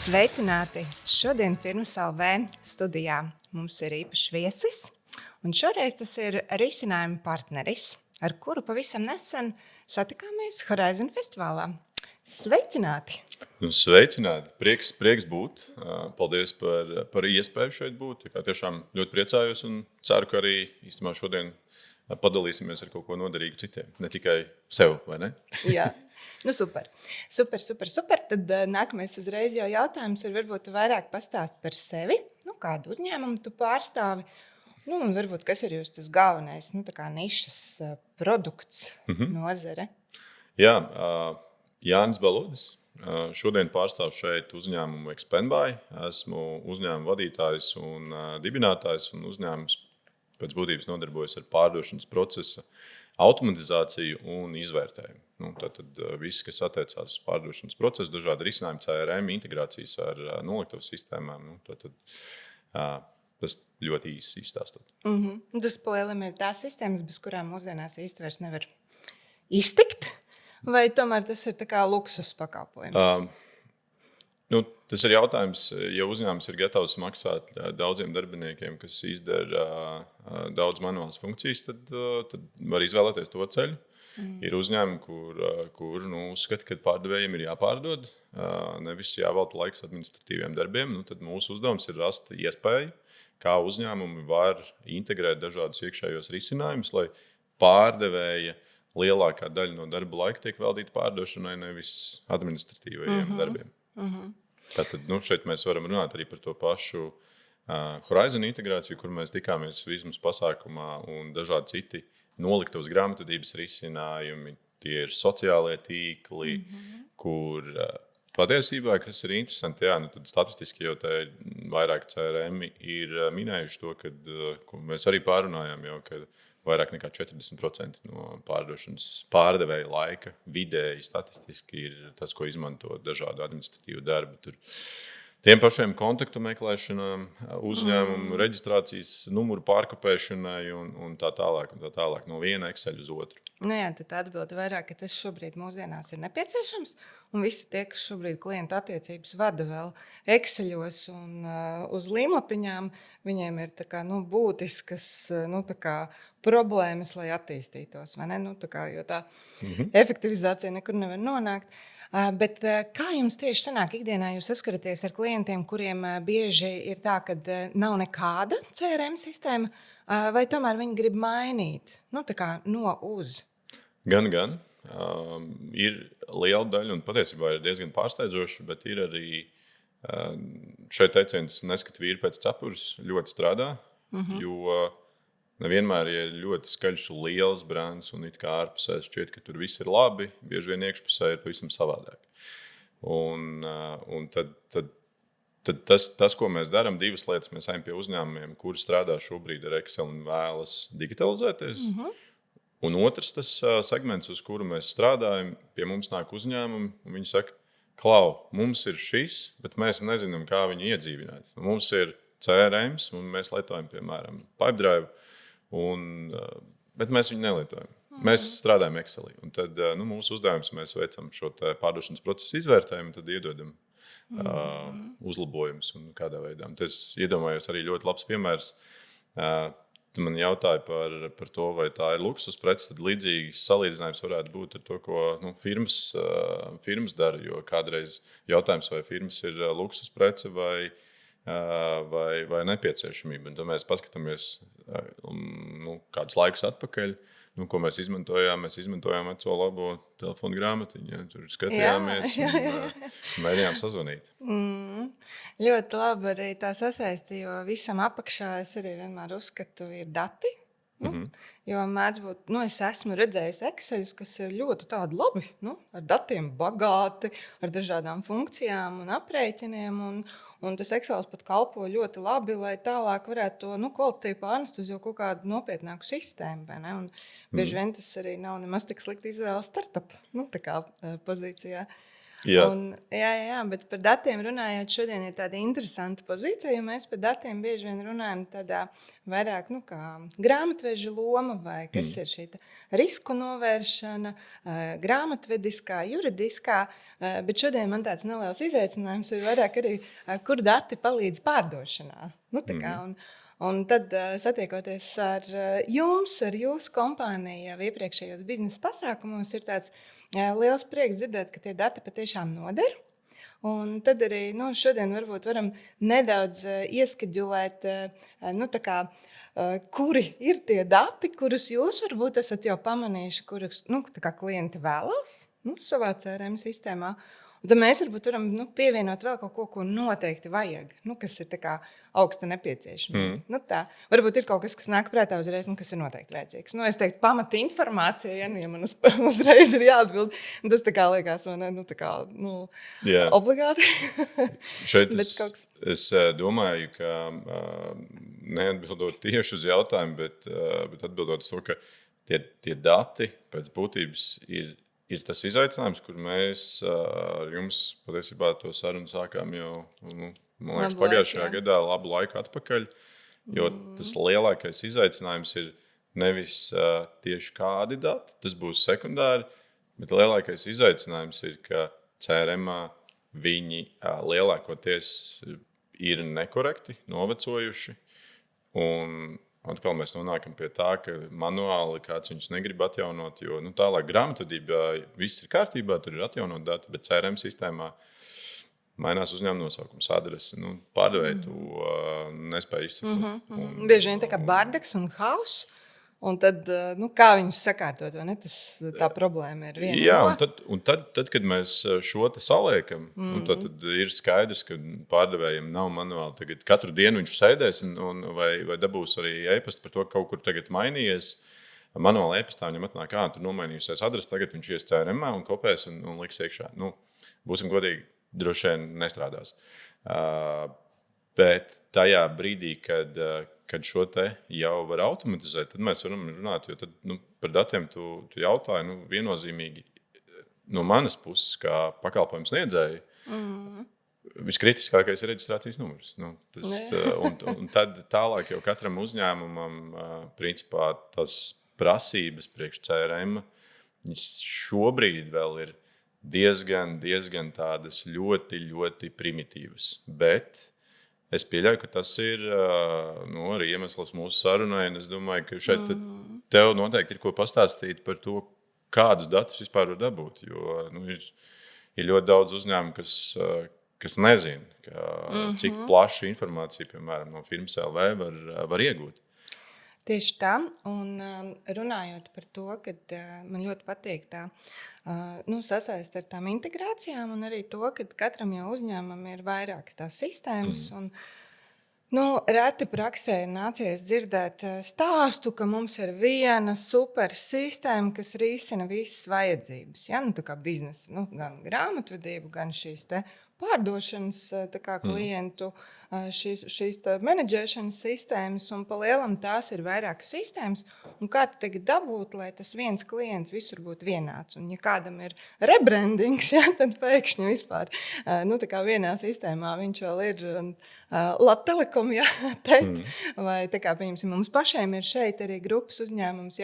Sveicināti! Šodien Firmas LV studijā mums ir īpašs viesis, un šoreiz tas ir risinājuma partneris, ar kuru pavisam nesen satikāmies Horizon festivālā. Sveicināti! Sveicināti! Prieks būt. Paldies par iespēju šeit būt. Tiešām ļoti priecājos un ceru, ka arī īstenībā šodien padalīsimies ar kaut ko noderīgu citiem. Ne tikai sev, vai ne? Jā, super. Tad nākamais uzreiz jau jautājums ir varbūt tu vairāk pastāst par sevi, kādu uzņēmumu tu pārstāvi, un varbūt kas ir jūs tas galvenais, tā kā nišas produkts, nozare. Jā, Jānis Balodis. Šodien pārstāvu šeit uzņēmumu Expenbuy. Esmu uzņēmuma vadītājs un dibinātājs, un uzņēmums pēc būtības nodarbojas ar pārdošanas procesa automatizāciju un izvērtējumu. Tātad viss, kas attiecās uz pārdošanas procesu, dažādi risinājumi, CRM, integrācijas ar noliktavas sistēmām. Tas ļoti īsi izstāstot. Tas palielam ir tās sistēmas, bez kurām mūsdienās īsti vairs nevar iztikt? Vai tomēr tas ir tā kā luksus pakalpojums? Tas ir jautājums, ja uzņēmums ir gatavs maksāt daudziem darbiniekiem, kas izdara daudz manuālas funkcijas, tad var izvēlēties to ceļu. Ir uzņēmumi, kur uzskata, ka pārdevējiem ir jāpārdod, nevis jāvelta laiks administratīviem darbiem. Tad mūsu uzdevums ir rast iespēju, kā uzņēmumi var integrēt dažādus iekšējos risinājumus, lai pārdevēja lielākā daļa no darba laika tiek veltīta pārdošanai, nevis administratīvajiem darbiem. Tātad šeit mēs varam runāt arī par to pašu Horizon integrāciju, kur mēs tikāmies Vizmas pasākumā, un dažādi citi noliktavas grāmatvedības risinājumi. Tie ir sociālie tīkli, kur patiesībā, kas ir interesanti, tad statistiski jau te vairāk CRM ir minējuši to, ko mēs arī pārunājām, ka vairāk nekā 40% no pārdošanas pārdevēja laika vidēji statistiski ir tas, ko izmanto dažādu administratīvu darbu. Tur tiem pašiem kontaktu meklēšanām, uzņēmumu reģistrācijas numuru pārkopēšanai un tā tālāk no viena Excel uz otru. Tad atbilde vairāk, ka tas šobrīd mūsdienās ir nepieciešams, un visi tie, kas šobrīd klientu attiecības vada vēl Exceļos un uz līmlapiņām, viņiem ir tā kā, būtiskas tā kā problēmas, lai attīstītos, vai ne? Jo tā efektivizācija nekur nevar nonākt. Bet kā jums tieši sanāk ikdienā, jūs saskaraties ar klientiem, kuriem bieži ir tā, ka nav nekāda CRM sistēma, vai tomēr viņi grib mainīt, tā kā no uz? Gan. Ir liela daļa, un patiesībā ir diezgan pārsteidzoši, bet ir arī šeit teiciens neskat vīri pēc cepures ļoti strādā, jo nevienmēr ir ļoti skaļš liels brands, un it kā ārpusē šķiet, ka tur viss ir labi, bieži vien iekšpusē ir pavisam savādāk. Un tad tas, ko mēs darām, divas lietas. Mēs ejam pie uzņēmumiem, kuri strādā šobrīd ar Excel un vēlas digitalizēties. Un otrs tas segments, uz kuru mēs strādājam, pie mums nāk uzņēmumi, un viņi saka, Klau, mums ir šis, bet mēs nezinām, kā viņu iedzīvināt. Mums ir CRM, un mēs lietojam, piemēram, Pipedrive, bet mēs viņu nelietojam. Mēs strādājam Excelī. Un tad mūsu uzdevums, mēs veicam šo pārdošanas procesu izvērtējumu, tad iedodam uzlabojumus un kādā veidā. Tas iedomājos arī ļoti labs piemērs. Tu man jautāji par to, vai tā ir luksus prece, tad līdzīgs salīdzinājums varētu būt ar to, ko firmas dara, jo kādreiz jautājums, vai firmas ir luksus prece vai nepieciešamība. Un tad mēs paskatāmies kādus laikus atpakaļ, ko mēs izmantojām. Mēs izmantojām veco labo telefonu grāmatiņu. Tur skatījāmies un mēģinājām sazvanīt. Ļoti labi arī tā sasaisti, jo visam apakšā es arī vienmēr uzskatu ir dati. Jo mēdz būt, es esmu redzējusi Exceļus, kas ir ļoti tādi labi, ar datiem bagāti, ar dažādām funkcijām un aprēķiniem, un tas Excels pat kalpo ļoti labi, lai tālāk varētu to kvalitatīvi pārnest uz jau kaut kādu nopietnāku sistēmu, vai ne? Un bieži vien tas arī nav nemaz tik slikti izvēle startup, tā kā pozīcijā. Jā. Jā, bet par datiem runājot, šodien ir tāda interesanta pozīcija, jo mēs par datiem bieži vien runājam tādā vairāk kā grāmatveža loma vai kas ir šī risku novēršana, grāmatvediskā, juridiskā, bet šodien man tāds neliels izaicinājums ir vairāk arī, kur dati palīdz pārdošanā. Un tad, satiekoties ar jums, ar jūsu kompāniju jau iepriekšējos biznesa pasākumos, ir tāds liels prieks dzirdēt, ka tie dati patiešām noder. Un tad arī šodien varbūt varam nedaudz ieskaidrot, kuri ir tie dati, kurus jūs varbūt esat jau pamanījuši, kurus klienti vēlas savā CRM sistēmā. Un tad mēs varbūt varam pievienot vēl kaut ko, ko noteikti vajag, kas ir augsta nepieciešamība. Tā. Varbūt ir kaut kas nāk prātā uzreiz, kas ir noteikti vajadzīgs. Es teiktu, pamata informācija, ja man uzreiz ir jāatbild. Tas liekas, obligāti. Šeit es domāju, ka neatbildot tieši uz jautājumu, bet atbildot uz to, ka tie dati pēc būtības ir tas izaicinājums, kur mēs ar jums patiesībā to sarunu sākām jau man liekas, pagājušajā gadā, labu laiku atpakaļ. Jo tas lielākais izaicinājums ir nevis tieši kādi dati, tas būs sekundāri, bet lielākais izaicinājums ir, ka CRM viņi lielākoties ir nekorekti, novecojuši. Un atkal mēs nonākam pie tā, ka manuāli kāds viņus negrib atjaunot, jo tālāk grāmatvedībā viss ir kārtībā, tur ir atjaunot dati, bet CRM sistēmā mainās uzņēmuma nosaukums, adrese. Pārdevēji to nespēja izsakot. Bieži vien tā kā Bardaks un House. Un tad, kā viņus sakārtot, vai ne? Tā problēma ir viena. Jā, un tad, kad mēs šo te saliekam, tad ir skaidrs, ka pārdevējiem nav manuāli. Tagad katru dienu viņš sēdēs vai dabūs arī e-pastu par to, ka kaut kur tagad mainījies. Manuāli e-pastā viņam atnāk, tur nomainījusies adrese, tagad viņš ies CRM un kopēs un liks iekšā. Būsim godīgi, droši vien nestrādās. Bet tajā brīdī, kad šo te jau var automatizēt, tad mēs varam runāt, jo tad, par datiem tu jautāji viennozīmīgi no manas puses, kā pakalpojums sniedzēji. Viskritiskākais ir reģistrācijas numurs. Un tad tālāk jau katram uzņēmumam principā tas prasības priekš CRM šobrīd vēl ir diezgan tādas ļoti, ļoti primitīvas. Bet es pieļauju, ka tas ir arī iemesls mūsu sarunai. Es domāju, ka šeit tev noteikti ir ko pastāstīt par to, kādus datus vispār var dabūt. Jo ir ļoti daudz uzņēmumu, kas nezina, cik plašu informāciju, piemēram, no firmas LV var iegūt. Tieši tā, un runājot par to, ka man ļoti patīk tā sasaist ar tām integrācijām un arī to, ka katram jau uzņēmumam ir vairākas tās sistēmas. Un, reti praksē ir nācies dzirdēt stāstu, ka mums ir viena super sistēma, kas risina visas vajadzības. Ja? Tā kā biznesa, gan grāmatvedību, gan šīs te pārdošanas klientu, šīs menedžēšanas sistēmas, un pa lielam tās ir vairākas sistēmas. Un kā tagad dabūt, lai tas viens klients visur būtu vienāds? Un ja kādam ir rebrandings, tad pēkšņi vispār vienā sistēmā viņš vēl ir Lat Telekom, vai pieņemsim, mums pašiem ir šeit arī grupas uzņēmums,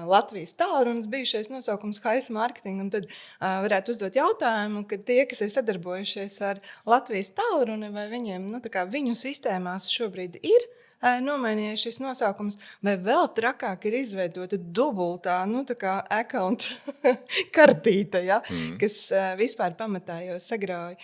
Latvijas Tālrunis, bijušais nosaukums Haisa Marketing, un tad varētu uzdot jautājumu, ka tie, kas ir sadarbojušies ar Latvijas Tālruni, vai viņiem, viņu sistēmās šobrīd ir nomainījies šis nosaukums, vai vēl trakāk ir izveidota dubultā, account kartīte, kas vispār pamatā jau sagrauj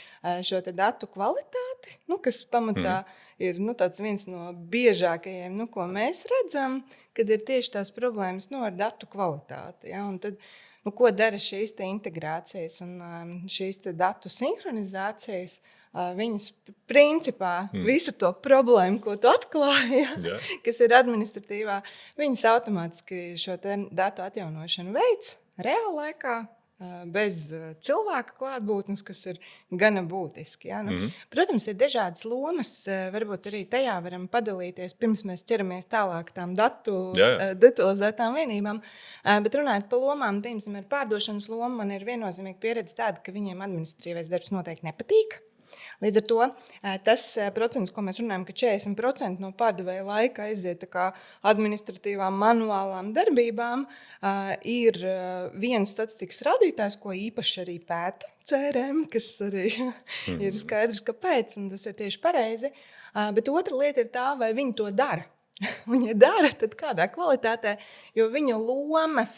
šo te datu kvalitāti, kas pamatā ir tāds viens no biežākajiem, ko mēs redzam, kad ir tieši tās problēmas ar datu kvalitāti. Un tad, ko dara šīs te integrācijas un šīs te datu sinhronizācijas? Viņas principā visu to problēmu, ko tu atklāji, kas ir administratīvā, viņas automātiski šo te datu atjaunošanu veids reāla laikā, bez cilvēka klātbūtnes, kas ir gana būtiski. Ja? Protams, ir dažādas lomas, varbūt arī tajā varam padalīties, pirms mēs ķeramies tālāk tām detalizētām vienībām. Bet runājot par lomām, piemēram, ar pārdošanas lomu, man ir viennozīmīgi pieredze tāda, ka viņiem administratīvais darbs noteikti nepatīk. Līdz ar to tas procents, ko mēs runājam, ka 40% no pārdevēja laika aiziet administratīvām, manuālām darbībām, ir viens statistikas rādītājs, ko īpaši arī pēta CRM, kas arī ir skaidrs, kāpēc, un tas ir tieši pareizi. Bet otra lieta ir tā, vai viņi to dara. Viņa dara, tad kādā kvalitātē, jo viņa lomas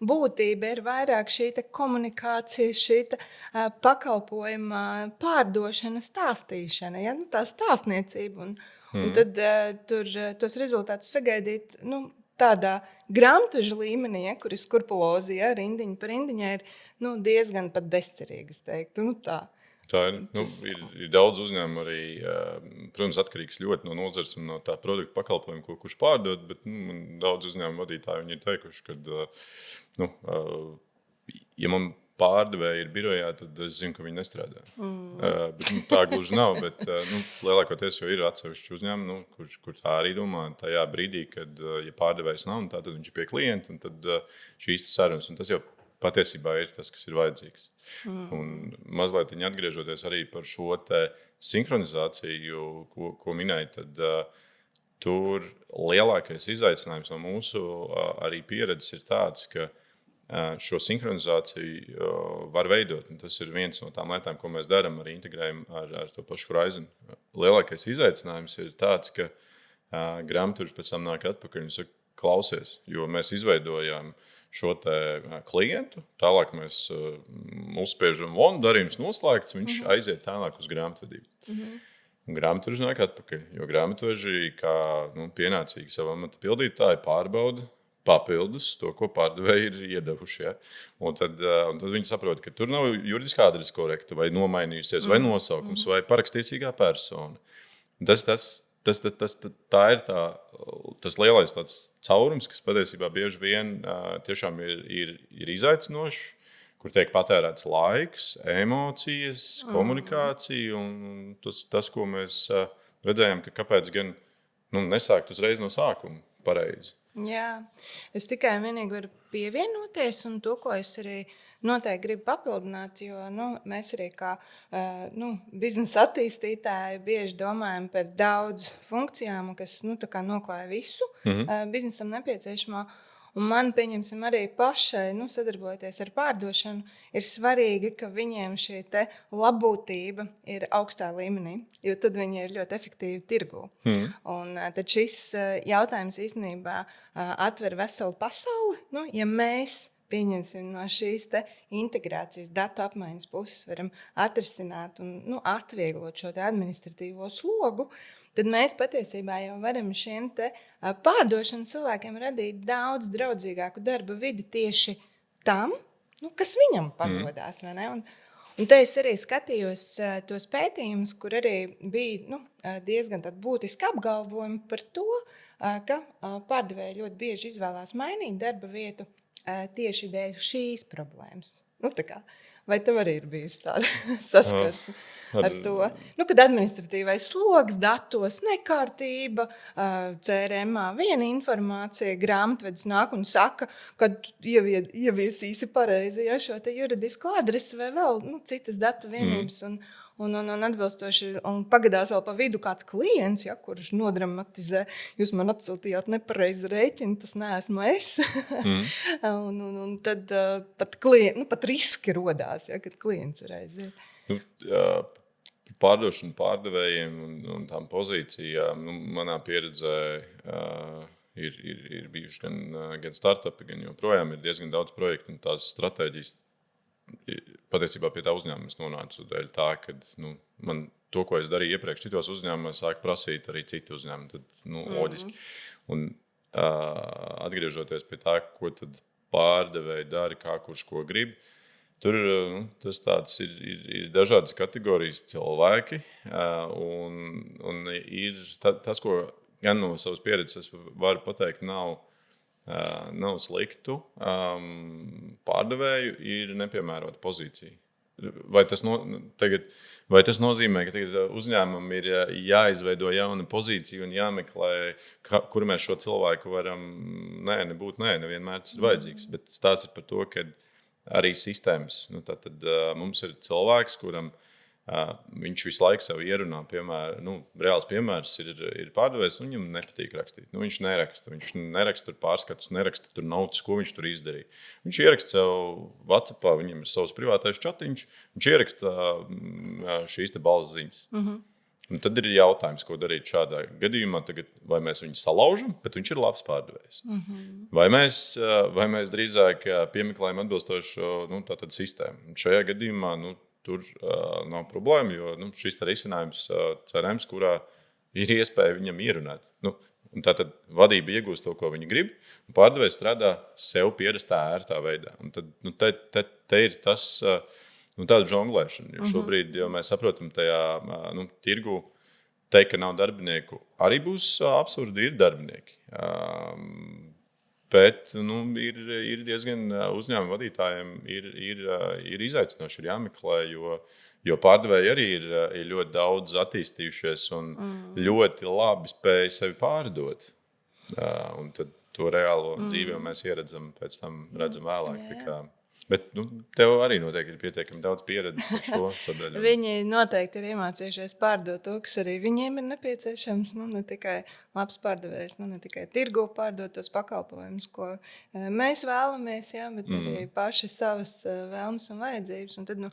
būtība ir vairāk šī komunikācija, šī pakalpojuma pārdošana, stāstīšana, ja? Tā stāstniecība. Un tad tur tos rezultātus sagaidīt tādā grāmataža līmenī, ja, kur ir skrupulozi, ja, rindiņa par rindiņai, ir diezgan pat bezcerīgi, es teiktu. Tā. Tā ir daudz uzņēmumu arī, protams, atkarīgs ļoti no nozares un no tā produkta pakalpojuma, kurš pārdod, bet daudz uzņēmumu vadītāji viņi ir teikuši, ka, ja man pārdevēji ir birojā, tad es zinu, ka viņi nestrādā. Bet, tā gluži nav, bet lielākoties jau ir atsevišķi uzņēmumi, kur tā arī domā tajā brīdī, kad ja pārdevējs nav, tad viņš ir pie klienta, un tad šīs sarunas, un tas jau patiesībā ir tas, kas ir vajadzīgs. Un mazliet atgriežoties arī par šo te sinhronizāciju, ko minēju, tad tur lielākais izaicinājums no mūsu arī pieredzes ir tāds, ka šo sinhronizāciju var veidot. Un tas ir viens no tām lietām, ko mēs darām, arī integrējam ar to pašu Horizon. Lielākais izaicinājums ir tāds, ka grāmatvedis pēc tam nāk atpakaļ un saka, klausies, jo mēs izveidojām šo te klientu, tālāk mēs uzspiežam un darījums noslēgts, viņš aiziet tālāk uz grāmatvedību. Grāmatvedži nāk atpakaļ, jo grāmatvedži kā pienācīgi savu amata pildītāji pārbauda papildus to, ko pārdevēji ir iedevuši. Ja? Un tad viņi saprot, ka tur nav juridiskā adrese korekta, vai nomainījusies, vai nosaukums, vai parakstīcīgā persona. Tā ir tas lielais caurums, kas patiesībā bieži vien tiešām ir izaicinošs, kur tiek patērēts laiks, emocijas, komunikācija. Un tas, ko mēs redzējām, ka kāpēc gan nesākt uzreiz no sākuma pareizi. Jā, es tikai vienīgi varu pievienoties, un to, ko es arī noteikti gribu papildināt, jo mēs arī kā biznesa attīstītāji bieži domājam par daudz funkcijām, kas noklāja visu biznesam nepieciešamo. Un man, pieņemsim, arī pašai, sadarbojoties ar pārdošanu, ir svarīgi, ka viņiem šī labbūtība ir augstā līmenī, jo tad viņi ir ļoti efektīvi tirgū. Un tad šis jautājums īstenībā atver veselu pasauli, ja mēs pieņemsim no šīs integrācijas datu apmaiņas puses varam atrisināt un atvieglot šo administratīvo slogu, tad mēs patiesībā jau varam šiem pārdošanas cilvēkiem radīt daudz draudzīgāku darba vidi tieši tam, kas viņam padodas. Un te es arī skatījos tos pētījumus, kur arī bija diezgan būtiski apgalvojumi par to, ka pārdevēji ļoti bieži izvēlās mainīt darba vietu tieši dēļ šīs problēmas. Vai tev arī ir bijusi tāda saskarsme ar to? Kad administratīvais sloks, datos nekārtība, CRM-ā viena informācija, grāmatvedis nāk un saka, ka ieviesīsi pareizi šo juridisko adresi vai vēl citas datu vienības un atbilstoši, un pagadās vēl pa vidu kāds klients, kurš nodramatizē, jūs man atsūtījāt nepareizi rēķinu, tas neesmu es. un tad pat riski rodās, kad klients ir aiziet. Pārdošana pārdevējiem un tām pozīcijām, manā pieredzē ir bijuši gan startupi, gan joprojām ir diezgan daudz projektu un tās stratēģijas. Patiesībā pie tā uzņēmuma es nonācu dēļ tā, ka man to, ko es darīju iepriekš citos uzņēmumos, sāk prasīt arī citi uzņēmumi. Tad, loģiski. Un atgriežoties pie tā, ko tad pārdevēji dara, kā kurš ko grib, tur tas tāds ir dažādas kategorijas cilvēki. Un ir tas, ko gan no savas pieredzes es varu pateikt, nav sliktu. pārdevēju ir nepiemērota pozīcija. Vai tas nozīmē, ka tagad uzņēmumam ir jāizveido jauna pozīcija un jāmeklē, kur mēs šo cilvēku varam nevienmēr tas ir vajadzīgs. Bet stāsts ir par to, ka arī sistēmas, tātad mums ir cilvēks, kuram viņš visu laiku sev ierunā, reāls piemērs ir pārdevējs, un viņam nepatīk rakstīt. Viņš neraksta tur pārskatus, neraksta tur notas, ko viņš tur izdarīja. Viņš ieraksta sev WhatsAppā, viņam ir savs privātais chatiņš, viņš ieraksta šīs te balss ziņas. Un tad ir jautājums, ko darīt šādā gadījumā. Tagad, vai mēs viņu salaužam, bet viņš ir labs pārdevējs. Vai mēs drīzāk piemeklējam atbilstošu sistēmu. Un šajā gadījumā tur nav problēma, jo šis risinājums cerams, kurā ir iespēja viņam ierunāt. Un tātad vadība iegūst to, ko viņi grib, un pārdevējs strādā sev pierastā ērtā veidā. Un tad te ir tas tāda žonglēšana. Jo šobrīd jau mēs saprotam tajā tirgu, teikt, ka nav darbinieku, arī būs absurdi, ir darbinieki. Bet ir diezgan uzņēmuma vadītājiem ir izaicinoši, ir jāmeklē, jo pārdevēji arī ir ļoti daudz attīstījušies un ļoti labi spēj sevi pārdot. Un tad to reālo dzīvi mēs ieredzam, pēc tam redzam vēlāk. Bet tev arī noteikti ir pietiekami daudz pieredzes ar šo sadaļu. Viņi noteikti ir iemācījušies pārdot to, kas arī viņiem ir nepieciešams. Ne tikai labs pārdevējs, ne tikai tirgu pārdot tos pakalpojumus, ko mēs vēlamies, bet arī paši savas vēlmes un vajadzības. Un tad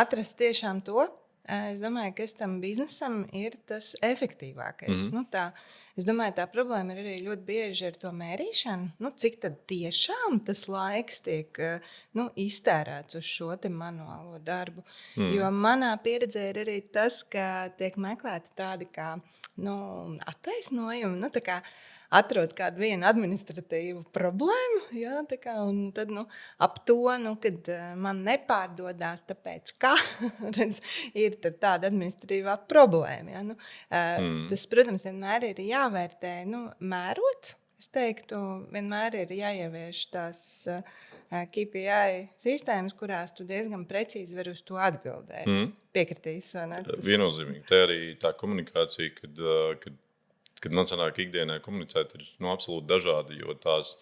atrast tiešām to, es domāju, ka tam biznesam ir tas efektīvākais. Es domāju, tā problēma ir arī ļoti bieži ar to mērīšanu. Cik tad tiešām tas laiks tiek iztērēts uz šo te manuālo darbu. Jo manā pieredzē ir arī tas, ka tiek meklēti tādi kā attaisnojumi, tā kā atrod kādu vienu administratīvu problēmu, un tad ap to, kad man nepārdodās, tāpēc kā ir tāda administratīvā problēma. Tas, protams, vienmēr ir jāvērtē, mērot. Es teiktu, vienmēr ir jāievieš tās KPI sistēmas, kurās tu diezgan precīzi vari uz to atbildēt. Piekritīs, vai ne? Viennozīmīgi. Te arī tā komunikācija, kad man sanāk ikdienā komunicēt, ir absolūti dažādi, jo tas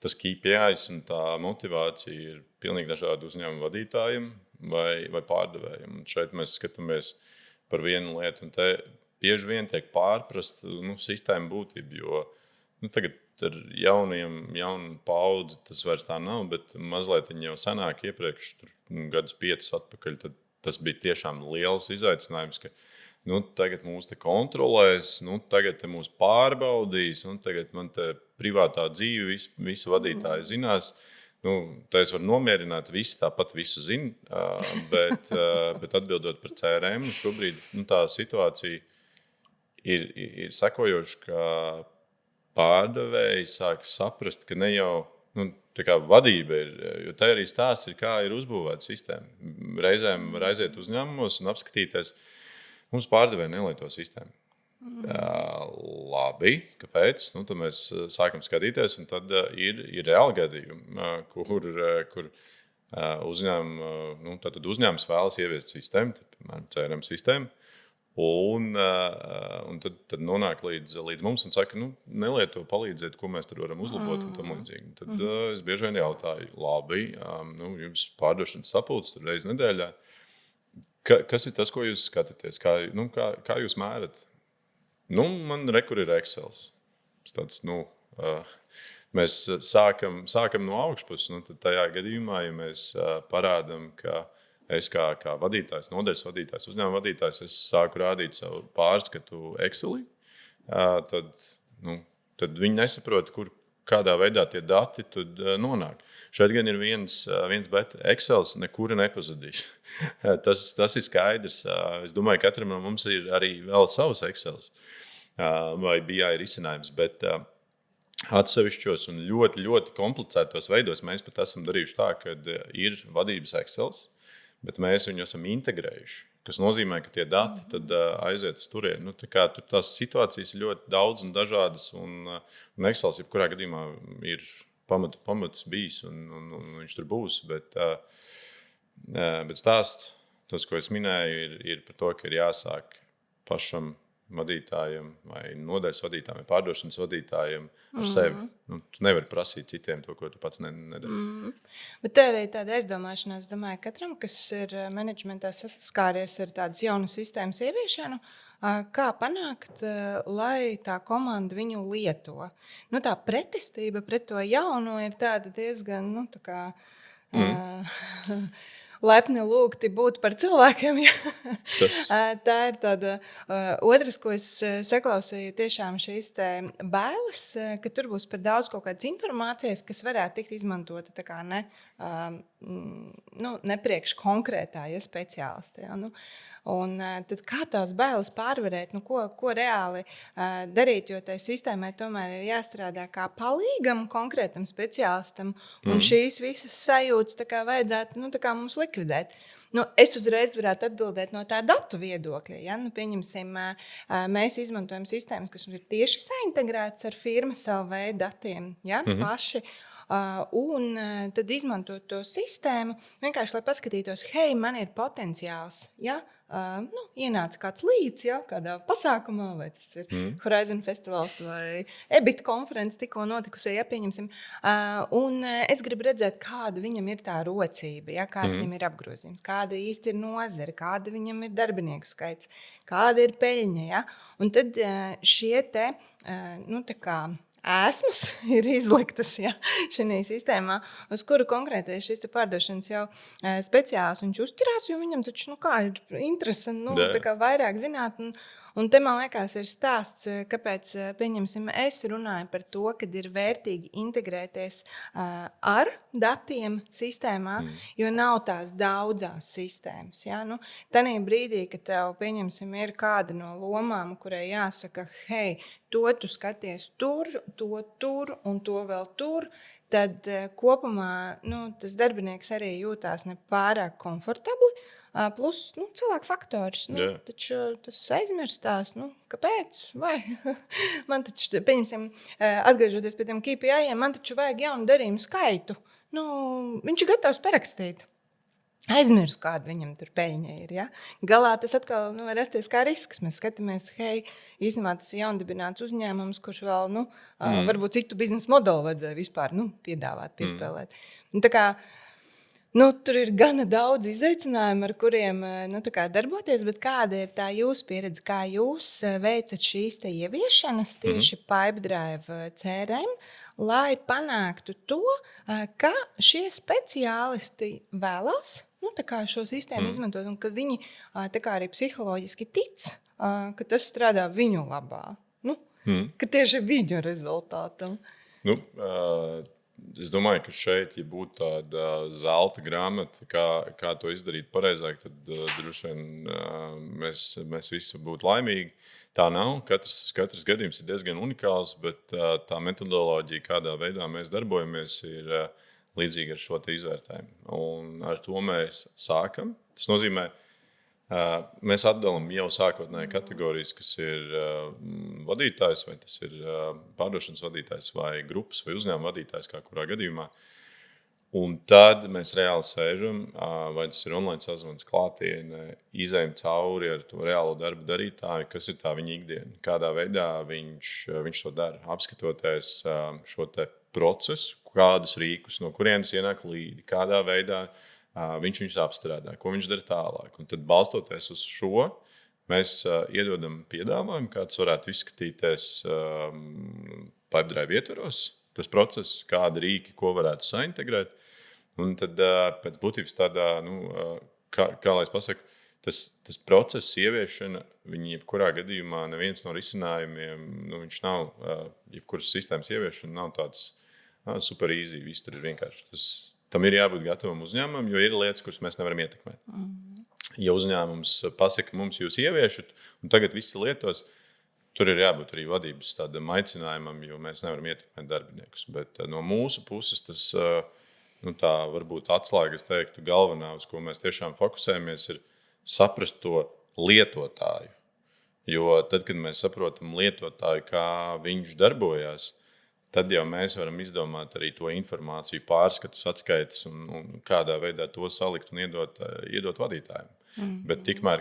KPIs un tā motivācija ir pilnīgi dažādi uzņēmumu vadītājiem vai pārdevējiem. Un šeit mēs skatāmies par vienu lietu, un te bieži vien tiek pārprast sistēma būtība, jo tagad ar jaunu paudzi tas vairs tā nav, bet mazliet jau senāk iepriekš, gadus 5 atpakaļ, tad tas bija tiešām liels izaicinājums, ka tagad mūs te kontrolēs, tagad te mūs pārbaudīs, tagad man te privātā dzīve, visi vadītāji zinās. Tā es varu nomierināt, visi tāpat visu zina, bet atbildot par CRM, šobrīd tā situācija ir sekojoša, ka pārdevēji sāk saprast, ka ne jau vadība ir, jo tā arī stāsts ir, kā ir uzbūvēta sistēma. Reizēm var aiziet uzņēmumos un apskatīties, mums pārdevēji nelieto sistēmu. Labi, kāpēc? Tad mēs sākam skatīties, un tad ir reāli gadījumi, kur uzņēmums vēlas ieviest sistēmu, piemēram, CRM sistēmu, un tad nonāk līdz mums un saka, nelieto, palīdziet, ko mēs tur varam uzlabot un tam līdzīgi. Tad es bieži vien jautāju, labi, jums pārdošanas sapulces tur reizi nedēļā. Kas ir tas, ko jūs skatāties? Kā jūs mērat? Man rekur ir Excels. Mēs sākam no augšpuses. Tad tajā gadījumā, ja mēs parādam, ka es kā vadītājs, nodaļas vadītājs, uzņēmuma vadītājs, es sāku rādīt savu pārskatu Excelī, tad viņi nesaprot, kādā veidā tie dati nonāk. Šeit gan ir viens bet Excels nekura nepazudīs. Tas ir skaidrs. Es domāju, ka katram no mums ir arī vēl savs Excels vai BI risinājums, bet atsevišķos un ļoti, ļoti komplicētos veidos mēs pat esam darījuši tā, ka ir vadības Excels, bet mēs viņu esam integrējuši, kas nozīmē, ka tie dati tad aiziet uz turieni. Tur tās situācijas ir ļoti daudz un dažādas, un Excels jebkurā gadījumā ir pamats bijis, un viņš tur būs. Bet stāsts, tas, ko es minēju, ir par to, ka ir jāsāk pašam vadītājiem vai nodaļas vadītājiem vai pārdošanas vadītājiem ar sevi. Tu nevari prasīt citiem to, ko tu pats nedari. Bet tā arī tāda aizdomāšanās, domāju, katram, kas ir menedžmentā saskāries ar tādas jaunas sistēmas ieviešanu, kā panākt, lai tā komanda viņu lieto. Tā pretestība pret to jauno ir tāda diezgan, tā kā lepni lūgti būt par cilvēkiem. Tā ir tāda. Otrs, ko es saklausīju, tiešām šīs bailes, ka tur būs par daudz kaut kādas informācijas, kas varētu tikt izmantota tā kā ne priekš konkrētā speciālista. Ja? Un tad kā tās bailes pārvarēt, ko reāli darīt, jo tai sistēmai tomēr ir jāstrādā kā palīgam konkrētam speciālistam, un šīs visas sajūtas tā kā vajadzētu tā kā mums likvidēt. Es uzreiz varētu atbildēt no tā datu viedokļa. Ja? Pieņemsim, mēs izmantojam sistēmas, kas ir tieši saintegrētas ar firmas LV datiem, ja? Paši. Un tad izmantot to sistēmu, vienkārši, lai paskatītos, hei, man ir potenciāls, ja? Ienāca kāds līdz, ja? Kādā pasākumā, vai tas ir Horizon Festivals vai EBIT konferences tikko notikusi, ja pieņemsim. Un es gribu redzēt, kāda viņam ir tā rocība, ja? Kāds viņam ir apgrozījums, kāda īsti ir nozare, kāda viņam ir darbinieku skaits, kāda ir peļņa. Ja? Un tad šie te, tā kā ēsmas ir izliktas šajā sistēmā, uz kuru konkrētais šis pārdošanas jau speciālists viņš uzturās, jo viņam taču ir interese tā kā vairāk zināt. Un te man liekas ir stāsts, kāpēc, pieņemsim, es runāju par to, kad ir vērtīgi integrēties ar datiem sistēmā, jo nav tās daudzās sistēmas. Ja? Tanī brīdī, kad tev, pieņemsim, ir kāda no lomām, kurai jāsaka, hei, to tu skaties tur, to tur un to vēl tur, tad kopumā tas darbinieks arī jūtās nepārāk komfortabli. Plus cilvēku faktors. Taču tas aizmirstās. Kāpēc? Vai? Man taču, pieņemsim, atgriežoties pie tiem KPI-iem, man taču vajag jaunu darījumu skaitu. Viņš ir gatavs parakstīt. Aizmirst, kāda viņam tur peļņa ir. Ja? Galā tas atkal var rasties kā risks. Mēs skatāmies, hei, īstenībā tas ir jaundibināts uzņēmums, kurš vēl, varbūt citu biznesa modeli vajadzēja vispār piedāvāt, piespēlēt. Tā kā tur ir gana daudz izaicinājumu, ar kuriem darboties, bet kāda ir tā jūsu pieredze, kā jūs veicat šīs ieviešanas tieši Pipedrive CRM, lai panāktu to, ka šie speciālisti vēlas šo sistēmu izmantot, un ka viņi arī psiholoģiski tic, ka tas strādā viņu labā, ka tieši viņu rezultātam. Es domāju, ka šeit, ja būtu tāda zelta grāmata, kā to izdarīt pareizāk, tad droši vien mēs visi būtu laimīgi. Tā nav. Katrs gadījums ir diezgan unikāls, bet tā metodoloģija, kādā veidā mēs darbojamies, ir līdzīga ar šo izvērtējumu. Un ar to mēs sākam. Tas nozīmē, mēs atdalām jau sākotnēji kategorijas, kas ir vadītājs, vai tas ir pārdošanas vadītājs, vai grupas, vai uzņēmuma vadītājs, kā kurā gadījumā. Un tad mēs reāli sēžam, vai tas ir online sazvanas klātienē, izejam cauri ar to reālo darbu darītāju, kas ir tā viņa ikdiena, kādā veidā viņš to dara, apskatoties šo te procesu, kādus rīkus, no kurienes ienāk līdi, kādā veidā viņš viņus apstrādā, ko viņš dara tālāk. Un tad balstoties uz šo, mēs iedodam piedāvājumu, kāds varētu izskatīties Pipedrive ietvaros, tas process, kādi rīki, ko varētu saintegrēt. Un tad pēc būtības tādā, kā lai es pasaku, tas process ieviešana, viņi jebkurā gadījumā neviens no risinājumiem, viņš nav, jebkuras sistēmas ieviešana nav tāds super easy, viss tur ir vienkārši. Tam ir jābūt gatavam uzņēmumam, jo ir lietas, kuras mēs nevaram ietekmēt. Ja uzņēmums pasaka, mums jūs ieviešat, un tagad visi lietos, tur ir jābūt arī vadības tādam aicinājumam, jo mēs nevaram ietekmēt darbiniekus. Bet no mūsu puses tas, tā varbūt atslēga, es teiktu, galvenā, uz ko mēs tiešām fokusējamies, ir saprast to lietotāju. Jo tad, kad mēs saprotam lietotāju, kā viņš darbojās, tad jau mēs varam izdomāt arī to informāciju, pārskatus, atskaites un kādā veidā to salikt un iedot vadītājiem. Bet tikmēr,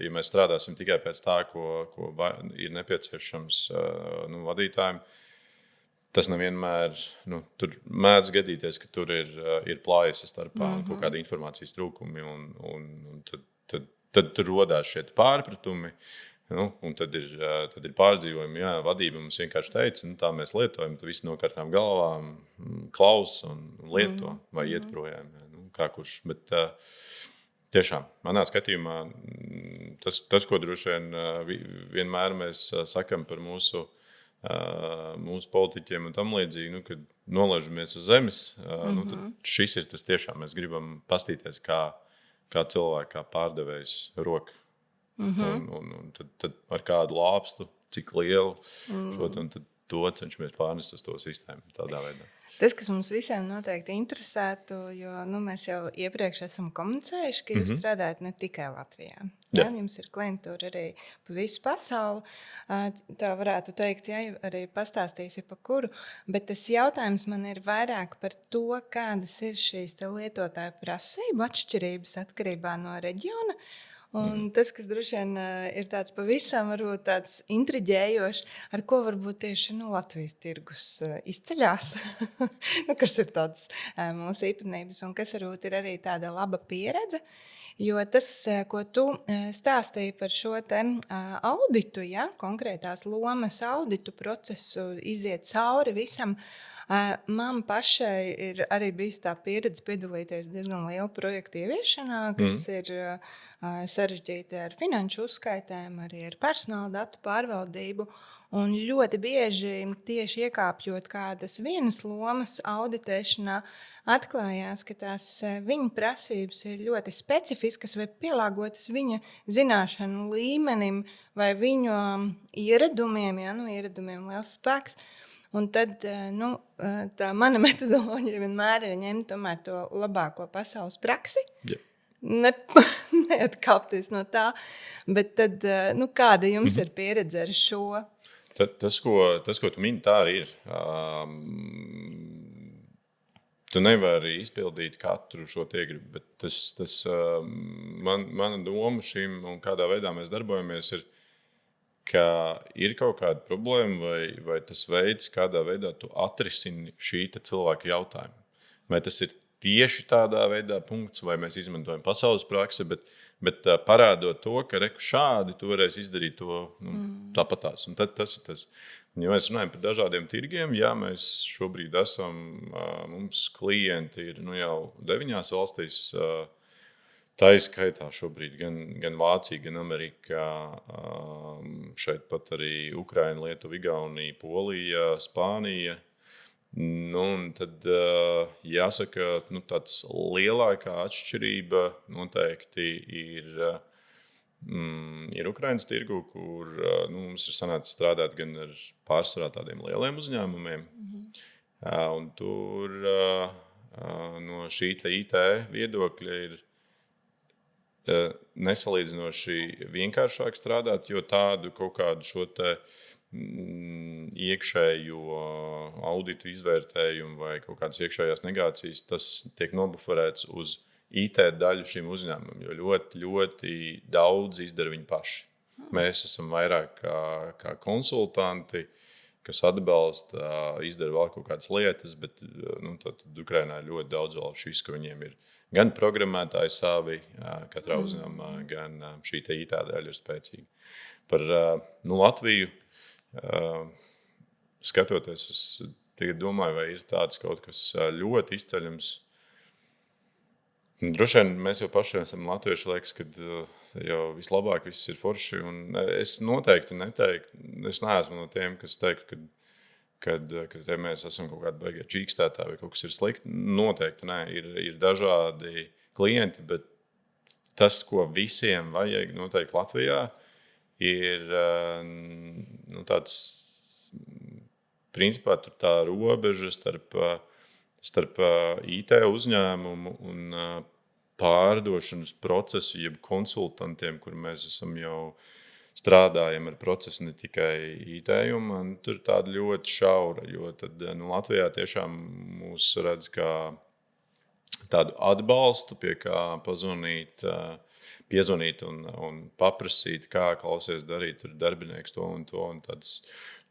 ja mēs strādāsim tikai pēc tā, ko ir nepieciešams vadītājiem, tas nevienmēr, tur mēdz gadīties, ka tur ir plājas starpā un kaut kādi informācijas trūkumi, un tad tur rodās šie pārpratumi. Un tad ir pārdzīvojumi, jā, vadība mums vienkārši teica, tā mēs lietojam, tad visi nokārtām galvām klausa un lieto vai iet projām, kā kurš. Bet tiešām, manā skatījumā, tas ko droši vien vienmēr mēs sakam par mūsu politiķiem un tam līdzīgi, kad nolaižamies uz zemes, tad šis ir tas tiešām, mēs gribam pastīties, kā cilvēki, kā pārdevējs roka. Un tad ar kādu lāpstu, cik lielu šo, un tad to cenšamies pārnest uz to sistēmu tādā veidā. Tas, kas mums visiem noteikti interesētu, jo mēs jau iepriekš esam komunicējuši, ka jūs strādājat ne tikai Latvijā. Jā, jums ir klientūra arī pa visu pasauli. Tā varētu teikt, jā, arī pastāstīsi pa kuru, bet tas jautājums man ir vairāk par to, kādas ir šīs lietotāju prasību atšķirības atkarībā no reģiona. Un tas, kas droši vien ir tāds pavisam varbūt tāds intriģējošs, ar ko varbūt tieši Latvijas tirgus izceļās, kas ir tāds mūsu īpatnības un kas varbūt ir arī tāda laba pieredze. Jo tas, ko tu stāstīji par šo te auditu, ja, konkrētās lomas auditu procesu, iziet cauri visam, man pašai ir arī bijusi tā pieredze piedalīties diezgan lielu projektu ieviešanā, kas ir sarežģīti ar finanšu uzskaitēm, arī ar personāla datu pārvaldību. Un ļoti bieži tieši iekāpjot kādas vienas lomas auditēšanā, atklājās, ka tās viņa prasības ir ļoti specifiskas vai pielāgotas viņa zināšanu līmenim vai viņu ieradumiem, ja, ieradumiem liels spēks. Un tad tā mana metodoloģija vienmēr ir ņemt tomēr to labāko pasaules praksi. Yeah. Neatkāpties no tā. Bet tad, kāda jums ir pieredze ar šo? Tas, ko tu mini, tā arī ir. Tu nevari izpildīt katru šo iegribu, bet mana doma šim un kādā veidā mēs darbojamies ir, ka ir kaut kāda problēma vai tas veids, kādā veidā tu atrisini šī cilvēka jautājumu. Vai tas ir tieši tādā veidā punkts, vai mēs izmantojam pasaules praksi, bet parādot to, ka šādi tu varēsi izdarīt to tāpatās. Un tad tas ir tas. Un, ja mēs runājam par dažādiem tirgiem, jā, mēs šobrīd esam, mums klienti ir jau 9 valstīs, tā ir skaitā šobrīd gan Vācija, gan Amerikā, šeit pat arī Ukraina, Lietuva, Igaunija, Polija, Spānija. Un tad jāsaka, tāds lielākā atšķirība noteikti ir Ukrainas tirgu, kur mums ir sanācis strādāt gan ar pārsvarā tādiem lieliem uzņēmumiem. Un tur no šī IT viedokļa ir nesalīdzinoši vienkāršāk strādāt, jo tādu kaut kādu šo te iekšējo auditu izvērtējumu vai kaut kādas iekšējās negācijas, tas tiek nobuferēts uz IT daļu šim uzņēmumam, jo ļoti, ļoti daudz izdara viņi paši. Mēs esam vairāk kā konsultanti, kas atbalsta, izdara vēl kaut kādas lietas, bet tad Ukrainā ir ļoti daudz vēl šis, ka viņiem ir gan programmētāji savi katrā uzņēmumā, gan šī IT daļa ir spēcīga. Par Latviju skatoties, es tagad domāju, vai ir tāds kaut kas ļoti izceļams. Droši vien mēs jau paši esam latvieši, liekas, kad jau vislabāk viss ir forši. Un es noteikti neteiktu, es neesmu no tiem, kas teiktu, kad mēs esam kaut kādi baigie čīkstētāji vai kaut kas ir slikti. Noteikti nē, ir dažādi klienti, bet tas, ko visiem vajag noteikti Latvijā, ir tāds, principā, tur tā robeža starp IT uzņēmumu un pārdošanas procesu, jeb konsultantiem, kur mēs esam jau strādājam ar procesu, ne tikai IT, un tur ir tāda ļoti šaura, jo tad, Latvijā tiešām mūs redz kā tādu atbalstu, pie kā piezvanīt un paprasīt, kā klausies darīt tur darbinieks to un to, un tāds,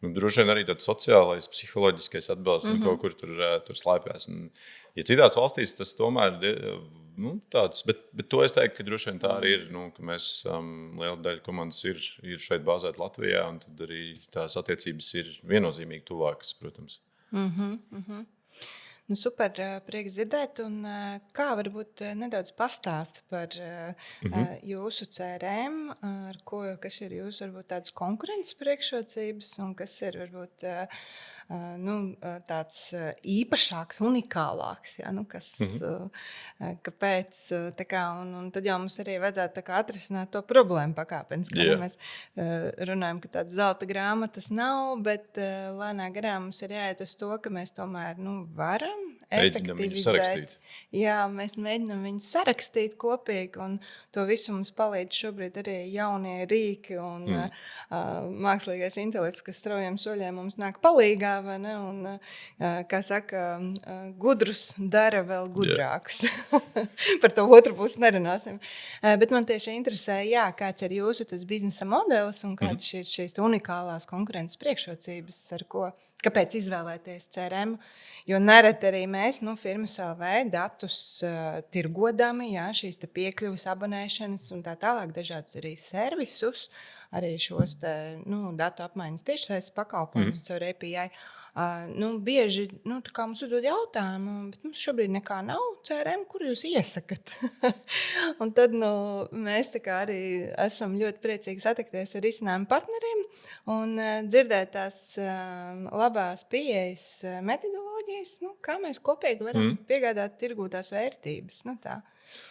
droši vien arī tāds sociālais, psiholoģiskais atbalsts, un kaut kur tur slēpjas. Ja citās valstīs tas tomēr ir tāds, bet to es teiktu, ka droši vien tā arī ir, ka mēs liela daļa komandas ir šeit bāzēta Latvijā, un tad arī tās attiecības ir viennozīmīgi tuvākas, protams. Super, prieks dzirdēt. Un, kā varbūt nedaudz pastāst par jūsu CRM, kas ir jūsu varbūt tādas konkurences priekšrocības un kas ir varbūt tāds īpašāks, unikālāks, ja? Kāpēc tā kā, un tad jau mums arī vajadzētu atrisināt to problēmu pakāpeniski. Yeah. Mēs runājam, ka tādas zelta grāmatas nav, bet lēnā garā mums ir jāiet uz to, ka mēs tomēr varam efektivizēt. Jā, mēs mēģinām viņus sarakstīt kopīgi, un to visu mums palīdz šobrīd arī jaunie rīki un mākslīgais intelekts, kas straujiem soļiem mums nāk palīgā, vai ne? Un, kā saka, gudrus dara vēl gudrākus. Par to otru pusi nerunāsim. Bet man tieši interesē, kāds ir jūsu tas biznesa modelis un kādas ir šīs unikālās konkurences priekšrocības, ar ko kāpēc izvēlēties CRM? Jo nereti arī mēs, firmas LV, datus tirgodami, šīs piekļuves, abonēšanas un tā tālāk, dažādas arī servisus, arī šos datu apmaiņas tiešsaistes pakalpojumus caur API. Bieži kā mums uzdod jautājumu, bet mums šobrīd nekā nav CRM, kur jūs iesakat. Un tad mēs arī esam ļoti priecīgi satikties ar risinājumu partneriem un dzirdēt tās labās pieejas metodoloģijas, kā mēs kopīgi varam piegādāt tirgūtās vērtības. Tā.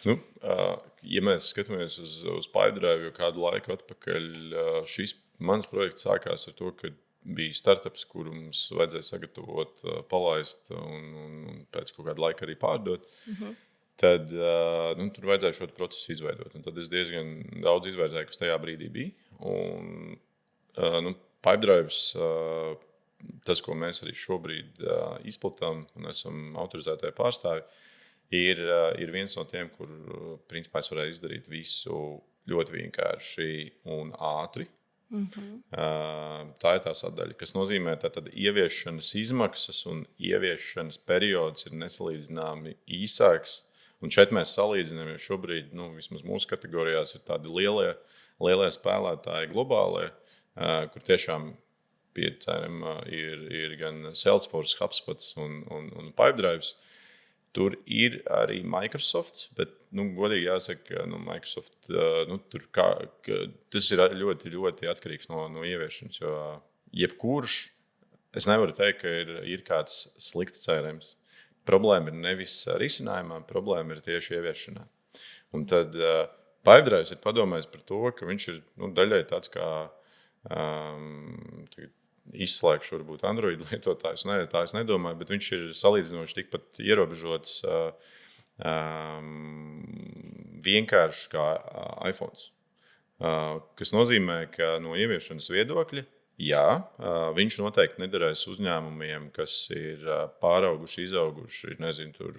Ja mēs skatāmies uz Pipedrive, jo kādu laiku atpakaļ šis mans projekts sākās ar to, ka bija startups, kuru mums vajadzēja sagatavot, palaist un pēc kaut kāda laika arī pārdot. Tad tur vajadzēja šo procesu izveidot. Un tad es diezgan daudz izvērtēju, kas tajā brīdī bija. Un Pipedrive, tas, ko mēs arī šobrīd izplatām un esam autorizētāji pārstāvi, ir viens no tiem, kur principā es varēju izdarīt visu ļoti vienkārši un ātri. Tā ir tā sadaļa, kas nozīmē, ka ieviešanas izmaksas un ieviešanas periods ir nesalīdzināmi īsāks. Un šeit mēs salīdzinām, jo šobrīd, vismaz mūsu kategorijās, ir tādi lielie spēlētāji globālie, kur tiešām pie CRM ir gan Salesforce, HubSpot un Pipedrive. Tur ir arī Microsoft, bet, godīgi jāsaka, Microsoft, tas ir ļoti, ļoti atkarīgs no ieviešanas, jo jebkurš, es nevaru teikt, ka ir kāds slikts CRMs. Problēma ir nevis risinājumā, problēma ir tieši ieviešanā. Un tad Pipedrive ir padomājis par to, ka viņš ir daļai tāds kā izslēgšu varbūt Android lietotājus, tā es nedomāju, bet viņš ir salīdzinoši tikpat ierobežots vienkārši kā iPhone. Kas nozīmē, ka no ieviešanas viedokļa, viņš noteikti nederēs uzņēmumiem, kas ir pārauguši, izauguši, tur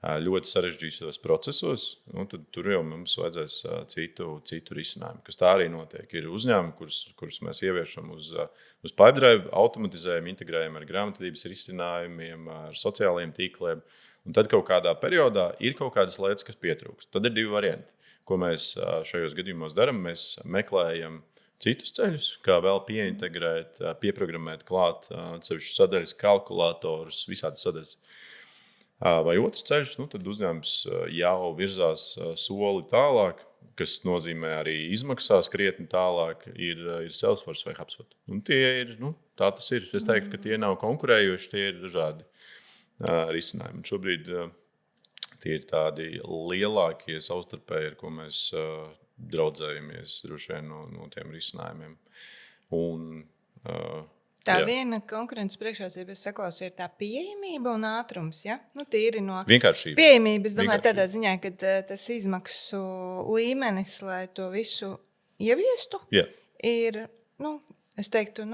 ļoti sarežģītos procesos, tad tur jau mums vajadzēs citu risinājumu, kas tā arī notiek. Ir uzņēmumi, kurus mēs ieviešam uz Pipedrive, automatizējam, integrējam ar grāmatvedības risinājumiem, ar sociālajiem tīkliem, un tad kaut kādā periodā ir kaut kādas lietas, kas pietrūkst. Tad ir divi varianti, ko mēs šajos gadījumos darām. Mēs meklējam citus ceļus, kā vēl pieintegrēt, pieprogrammēt klāt atsevišķas sadaļas, kalkulatorus, visādas sadaļas. Vai otrs ceļš, tad uzņēmums jau virzās soli tālāk, kas nozīmē arī izmaksās krietni tālāk, ir Salesforce vai HubSpot. Un tie ir, tā tas ir. Es teiktu, ka tie nav konkurējoši, tie ir dažādi risinājumi. Un šobrīd tie ir tādi lielākie savstarpēji, ar ko mēs draudzējamies droši vien no tiem risinājumiem. Un viena konkurences priekšrocība, es saklausīju, ir tā pieejamība un ātrums. Ja? Tīri no vienkāršība. Pieejamība, es domāju, tādā ziņā, ka tas izmaksu līmenis, lai to visu ieviestu, ir, es teiktu,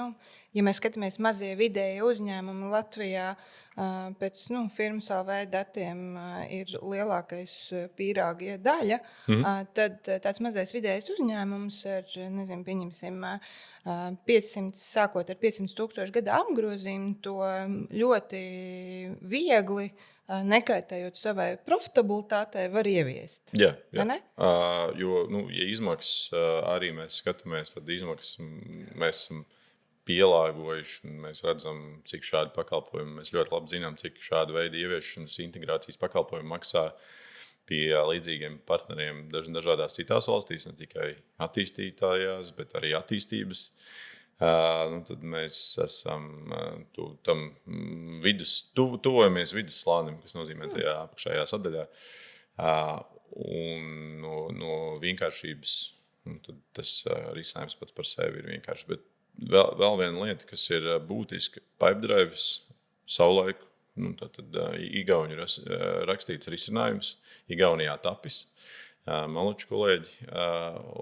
ja mēs skatāmies mazie vidēji uzņēmumi Latvijā, pēc firmas LV datiem ir lielākais pīrāgie daļa, tad tāds mazais vidējais uzņēmums ar, pieņemsim, 500, sākot ar 500,000 gada apgrozījumu, to ļoti viegli, nekaitējot savai profitabilitātei, var ieviest. Jā. Jo, ja izmaksas arī mēs skatāmies, tad izmaksas mēs esam pielāgojuši, un mēs redzam, cik šādi pakalpojumi, mēs ļoti labi zinām, cik šāda veida ieviešanas integrācijas pakalpojumi maksā pie līdzīgiem partneriem dažādās citās valstīs, ne tikai attīstītājās, bet arī attīstības. Tad mēs esam tam tuvojamies vidusslānim, kas nozīmē tajā apakšējā sadaļā. Un no vienkāršības, tad tas risinājums pats par sevi ir vienkārši. Bet vēl viena lieta, kas ir būtiska, Pipedrive savulaik, tad igauņu rakstīts risinājums, Igaunijā tapis, Maluču kolēģi,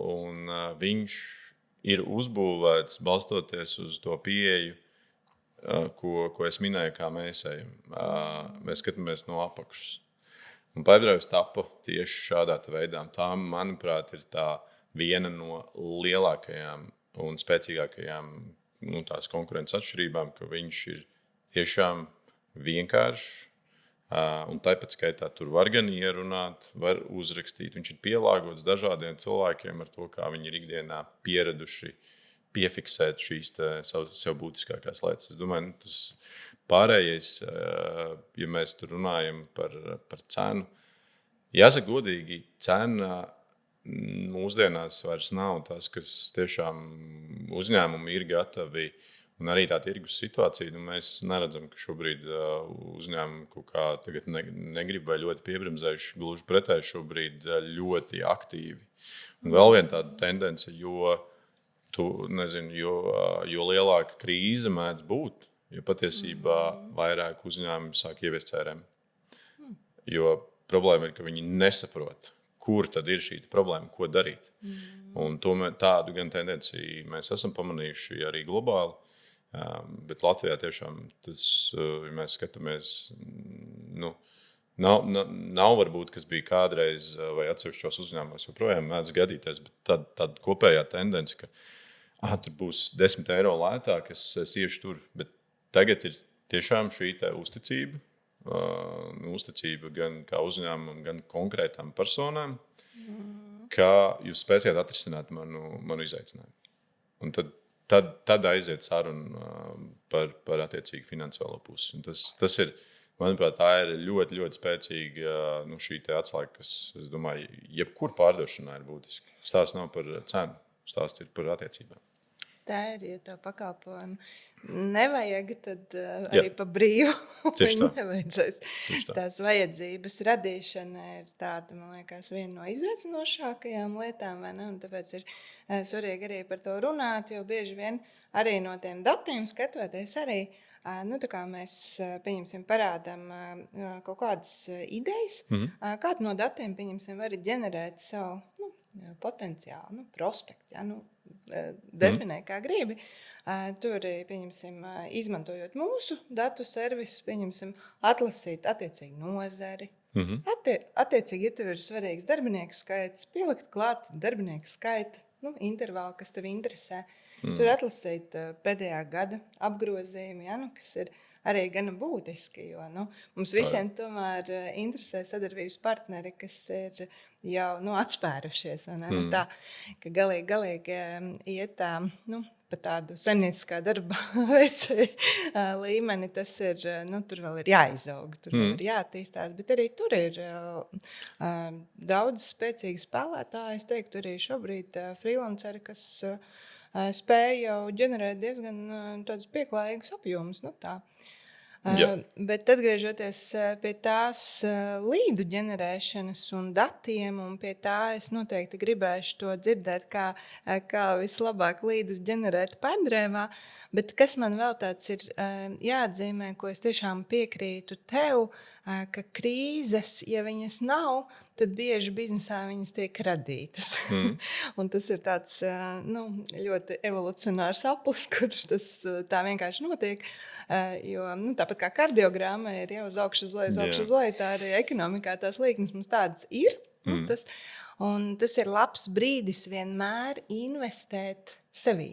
un viņš ir uzbūvēts balstoties uz to pieeju, ko es minēju, kā mēs ejam. Mēs skatāmies no apakšas. Un Pipedrive tapa tieši šādā veidā. Tā, manuprāt, ir tā viena no lielākajām un spēcīgākajām tās konkurences atšķirībām, ka viņš ir tiešām vienkāršs. Un tāpat skaitā tur var gan ierunāt, var uzrakstīt. Viņš ir pielāgots dažādiem cilvēkiem ar to, kā viņi ir ikdienā pieraduši piefiksēt šīs sev būtiskākās lietas. Es domāju, tas pārējais, ja mēs tur runājam par cenu, jāsaka godīgi, cena mūsdienās vairs nav tas, kas tiešām uzņēmumi ir gatavi, un arī tā tirgus situācija. Mēs neredzam, ka šobrīd uzņēmumi kaut kā tagad negrib vai ļoti piebremzējuši, gluži pretēji šobrīd ļoti aktīvi. Un vēl viena tāda tendence, jo lielāka krīze mēdz būt, jo patiesībā vairāk uzņēmumi sāk ieviest CRM. Jo problēma ir, ka viņi nesaprot, kur tad ir šī problēma, ko darīt. Un tādu gan tendenciju mēs esam pamanījuši arī globāli, bet Latvijā tiešām tas, ja mēs skatāmies, nav varbūt, kas bija kādreiz vai atsevišķos uzņēmumos, joprojām mēdz gadīties, bet tāda kopējā tendence, ka tur būs 10 eiro lētāk, es iešu tur, bet tagad ir tiešām šī uzticība, uzticība gan kā uzņēmumam, gan konkrētām personām, ka jūs spēsiet atrisināt manu izaicinājumu. Un tad aiziet saruna par attiecīgu finansiālo pusi. Un tas ir, manuprāt, tā ir ļoti, ļoti spēcīga šī atslēga, kas, es domāju, jebkur pārdošanā ir būtiski. Stāsts nav par cenu, stāsts ir par attiecībām. Tā ir, ja tā pakalpojumu nevajag, tad arī pa brīvu viņu nevajadzēs. Tās vajadzības radīšana ir tāda, man liekas, viena no izaicinošākajām lietām, vai ne? Un tāpēc ir svarīgi arī par to runāt, jo bieži vien arī no tiem datiem skatoties arī, tā kā mēs, pieņemsim, parādām kaut kādas idejas, kādu no datiem, pieņemsim, var ģenerēt savu potenciālu, prospektu, definē, kā gribi. Tur, pieņemsim, izmantojot mūsu datu servisus, pieņemsim, atlasīt attiecīgi nozari. Attiecīgi, ja tev ir svarīgs darbinieku skaits, pielikt klāt darbinieku skaita, intervālu, kas tev interesē. Tur atlasīt pēdējā gada apgrozījumu, kas ir arī gana būtiski, jo mums visiem tomēr interesē sadarbības partneri, kas ir jau atspērušies. Tā, ka galīgi iet tā, pa tādu saimnieciskā darba līmeni, tas ir, tur vēl ir jāizaug, tur vēl ir jāattīstās, bet arī tur ir daudz spēcīgi spēlētāji. Es teiktu, arī šobrīd freelanceri, kas spēj jau ģenerēt diezgan tādus pieklājīgus apjomus. Bet atgriežoties pie tās līdu ģenerēšanas un datiem, un pie tā es noteikti gribēšu to dzirdēt, kā vislabāk līdus ģenerēt Pipedrive. Bet kas man vēl tāds ir jāatzīmē, ko es tiešām piekrītu tev, ka krīzes, ja viņas nav, tad bieži biznesā viņas tiek radītas. Un tas ir tāds ļoti evolucionārs aplis, kurš tas tā vienkārši notiek. Jo tāpat kā kardiogramma ir jau uz augšu, uz leju, uz augšu, uz leju, tā arī ekonomikā tās līknes mums tādas ir. Tas ir labs brīdis vienmēr investēt sevī.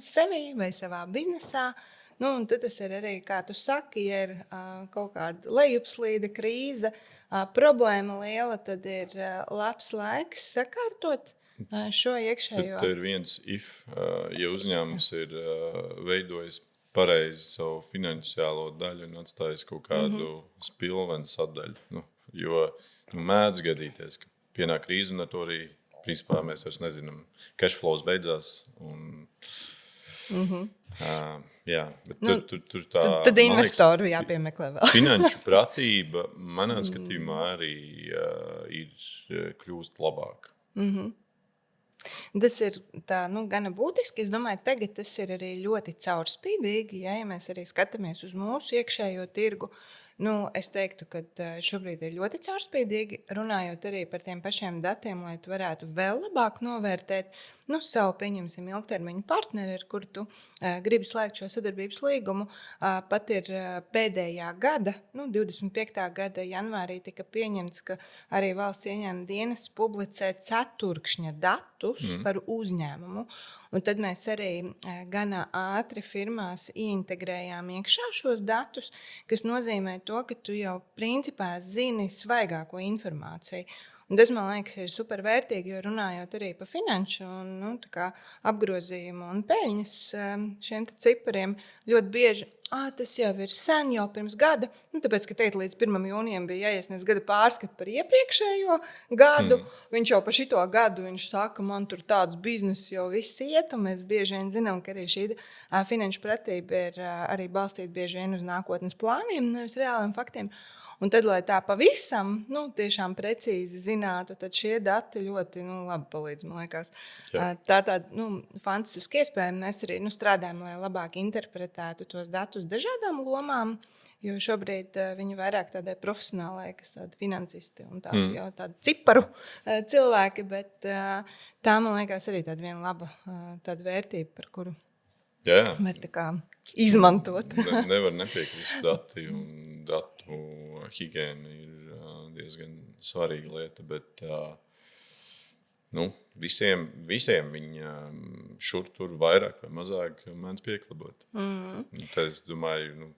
Sevī vai savā biznesā. Un tad tas ir arī, kā tu saki, ja ir kaut kāda lejupslīde, krīze, problēma liela, tad ir labs laiks sakārtot šo iekšējo. Tad ir viens ja uzņēmums ir veidojis pareizi savu finansiālo daļu un atstājis kaut kādu spilvenu sadaļu. Jo mēdz gadīties, ka pienāk krīze un ar to arī, principā, mēs vairs nezinām, cash flows beidzās un... Jā, bet tur tā... Tad investoru jāpiemeklē vēl. Finanšu pratība, manā skatījumā, arī ir kļūst labāk. Tas ir tā, gana būtiski. Es domāju, tagad tas ir arī ļoti caurspīdīgi. Ja mēs arī skatāmies uz mūsu iekšējo tirgu, es teiktu, ka šobrīd ir ļoti caurspīdīgi, runājot arī par tiem pašiem datiem, lai tu varētu vēl labāk novērtēt savu, pieņemsim, ilgtermiņu partneri, ar kuru tu gribi slēgt šo sadarbības līgumu. Pat ir pēdējā gada, 25. gada janvārī tika pieņemts, ka arī valsts ieņēmuma dienas publicē ceturkšņa datus par uzņēmumu. Un tad mēs arī gana ātri firmās ieintegrējām iekšā šos datus, kas nozīmē to, ka tu jau principā zini svaigāko informāciju. Un tas, man liekas, ir supervērtīgi, jo runājot arī par finanšu un apgrozījumu un peļņas šiem cipariem, ļoti bieži tas jau ir sen, jau pirms gada. Tāpēc, ka līdz 1. jūnijam bija jāiesniedz gada pārskats par iepriekšējo gadu. Viņš jau par šito gadu viņš saka, man tur tāds biznes jau viss iet, un mēs bieži vien zinām, ka arī šī finanšu pratība ir arī balstīta bieži vien uz nākotnes plāniem, nevis reāliem faktiem. Un tad, lai tā pavisam tiešām precīzi zinātu, tad šie dati ļoti labi palīdz, man liekas. Tā tāda fantastiska iespēja. Mēs arī strādājam, lai labāk interpretētu tos datus dažādām lomām, jo šobrīd viņi vairāk tādai profesionālai, kas tādi finansisti un tādi ciparu cilvēki, bet tā, man liekas, arī tāda viena laba tāda vērtība, par kuru var tā kā izmantot. Nevar nepiekrist dati un datu higiēna ir diezgan svarīga lieta, bet visiem viņa šur tur vairāk vai mazāk mēdz pieklabot. Tad es domāju,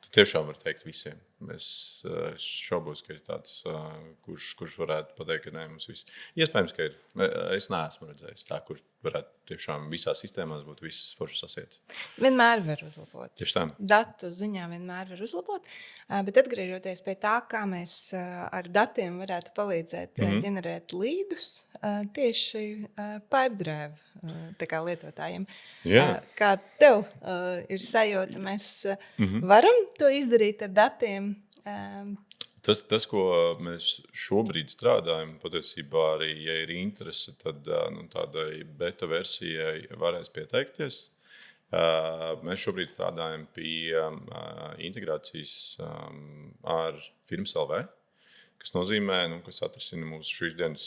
tiešām var teikt visiem. Es šaubos, ka ir tāds, kurš varētu pateikt, ka nē, mums viss. Iespējams, ka ir. Es neesmu redzējis tā, kur varētu tiešām visās sistēmās būt viss forši sasiets. Vienmēr var uzlabot. Tieši tā. Datu ziņā vienmēr var uzlabot, bet atgriežoties pie tā, kā mēs ar datiem varētu palīdzēt ģenerēt līdus tieši Pipedrive lietotājiem. Kā tev ir sajūta, mēs varam to izdarīt ar datiem? Tas, ko mēs šobrīd strādājam, patiesībā arī, ja ir interese, tad tādai beta versijai varēs pieteikties. Mēs šobrīd strādājam pie integrācijas ar Firmas LV, kas nozīmē, kas atrisina mūsu šīs dienas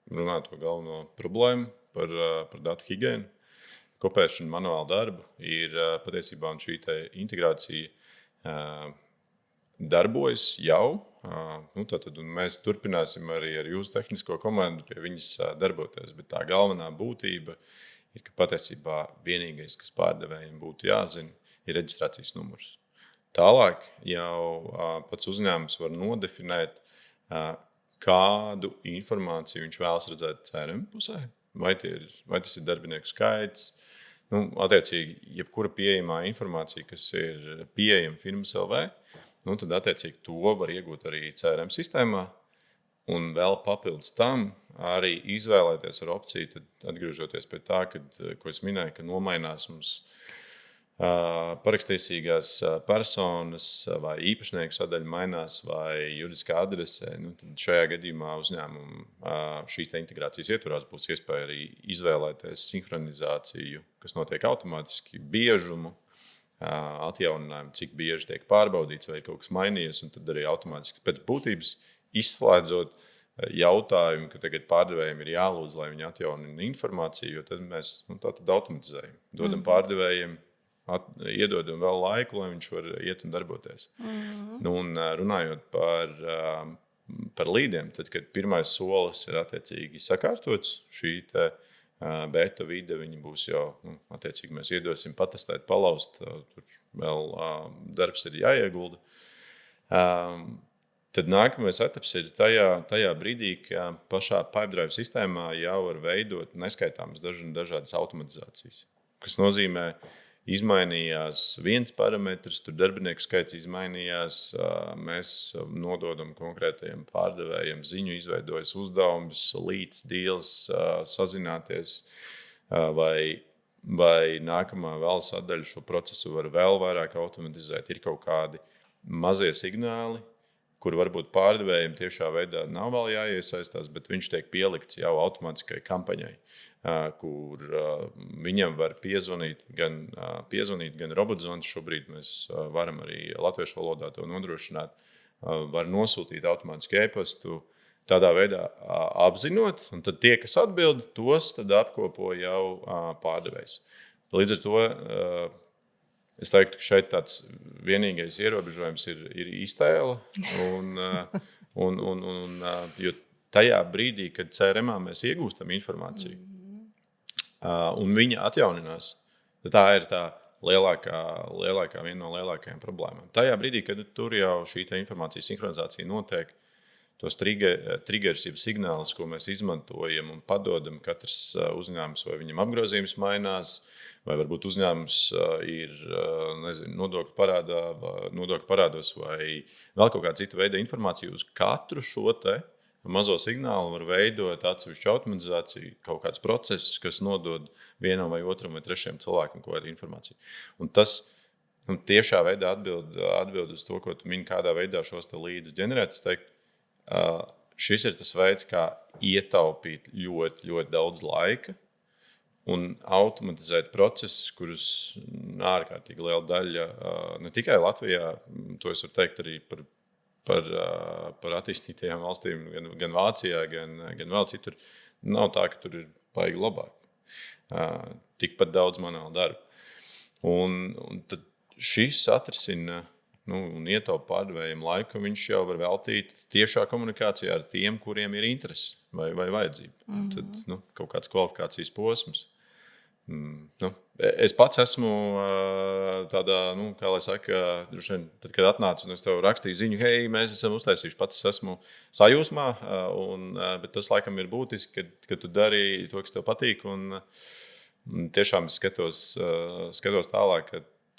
runāto galveno problēmu par datu higiēnu. Kopēšana, manuālu darbu ir patiesībā un šī integrācija darbojas jau. Tātad mēs turpināsim arī ar jūsu tehnisko komandu pie viņas darboties, bet tā galvenā būtība ir, ka patiesībā vienīgais, kas pārdevējiem būtu jāzina, ir reģistrācijas numurs. Tālāk jau pats uzņēmums var nodefinēt, kādu informāciju viņš vēlas redzēt CRM pusē, vai tas ir darbinieku skaits. Attiecīgi, jebkura pieejamā informācija, kas ir pieejama Firmas LV, tad attiecīgi to var iegūt arī CRM sistēmā un vēl papildus tam arī izvēlēties ar opciju, tad atgriežoties pie tā, ko es minēju, ka nomainās mums parakstiesīgās personas vai īpašnieku sadaļa mainās vai juridiskā adrese, tad šajā gadījumā uzņēmuma šīs integrācijas ietvarās būs iespēja arī izvēlēties sinhronizāciju, kas notiek automātiski, biežumu, atjauninājumu, cik bieži tiek pārbaudīts, vai kaut kas mainījies, un tad arī automātiski pēc būtības izslēdzot jautājumu, ka tagad pārdevējiem ir jālūdz, lai viņi atjaunina informāciju, jo tad mēs tātad automatizējam. Dodam pārdevējiem, iedodam vēl laiku, lai viņš var iet un darboties. Un runājot par līdiem, tad, kad pirmais solis ir attiecīgi sakārtots, šī beta vide, viņi būs jau, attiecīgi mēs iedosim patestēt, palaust, tur vēl darbs ir jāiegulda. Tad nākamais etaps ir tajā brīdī, ka pašā Pipedrive sistēmā jau var veidot neskaitāmas dažādas automatizācijas, kas nozīmē, izmainījās viens parametrs, tur darbinieku skaits izmainījās, mēs nododam konkrētajiem pārdevējiem ziņu, izveidojas uzdevums, līdz deals, sazināties, vai nākamā vēl sadaļa šo procesu var vēl vairāk automatizēt. Ir kaut kādi mazie signāli, kur varbūt pārdevējiem tiešā veidā nav vēl jāiesaistās, bet viņš tiek pielikts jau automātiskai kampaņai, kur viņam var piezvanīt gan robotzvans. Šobrīd mēs varam arī latviešu valodā to nodrošināt. Var nosūtīt automātiski e-pastu, tādā veidā apzinot, un tad tie, kas atbild, tos tad apkopo jau pārdevējs. Līdz ar to es teiktu, ka šeit tāds vienīgais ierobežojums ir iztēle, jo tajā brīdī, kad CRM-ā mēs iegūstam informāciju, un viņa atjauninās, tā ir tā viena no lielākajām problēmām. Tajā brīdī, kad tur jau šī informācijas sinhronizācija notiek, tos triggers, jeb signālus, ko mēs izmantojam un padodam katrs uzņēmums, vai viņam apgrozījums mainās, vai varbūt uzņēmums ir nodokļu parādos, vai vēl kaut kāda cita veida informācija. Uz katru šo mazo signālu var veidot atsevišķu automatizāciju, kaut kāds process, kas nodod vienam vai otram vai trešajam cilvēkam kaut kādu informāciju. Un tas tiešā veidā atbild uz to, ko tu mini, kādā veidā šos līdus ģenerēt. Es teiktu, šis ir tas veids, kā ietaupīt ļoti, ļoti daudz laika un automatizēt procesus, kurus ārkārtīgi liela daļa, ne tikai Latvijā, to es varu teikt arī par attīstītajām valstīm, gan Vācijā, gan vēl citur. Nav tā, ka tur ir baigi labāk. Tikpat daudz manuāla darba. Un tad šis atrisina un ietaupa pārdevējiem laiku, viņš jau var veltīt tiešā komunikācijā ar tiem, kuriem ir interese vai vajadzība. Tad kaut kāds kvalifikācijas posms. Es pats esmu tādā, kā lai saka, droši vien, tad, kad atnācu un es tev rakstīju ziņu, hei, mēs esam uztaisījuši, pats esmu sajūsmā, bet tas laikam ir būtiski, kad tu dari to, kas tev patīk, un tiešām es skatos tālāk,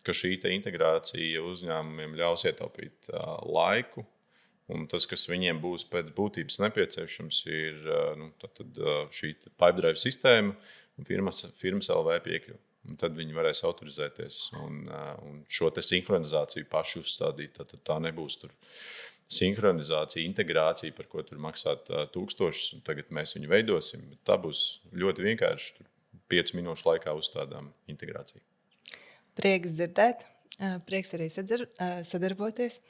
ka šī integrācija uzņēmumiem ļaus ietaupīt laiku, un tas, kas viņiem būs pēc būtības nepieciešams, ir šī Pipedrive sistēma, un firmas LV piekļuva. Un tad viņi varēs autorizēties un šo sinhronizāciju paši uzstādīt. Tad tā nebūs tur sinhronizācija, integrācija, par ko tur maksāt tūkstošus, un tagad mēs viņu veidosim. Bet tā būs ļoti vienkārši. 5 minūšu laikā uzstādām integrāciju. Prieks dzirdēt. Prieks arī sadarboties.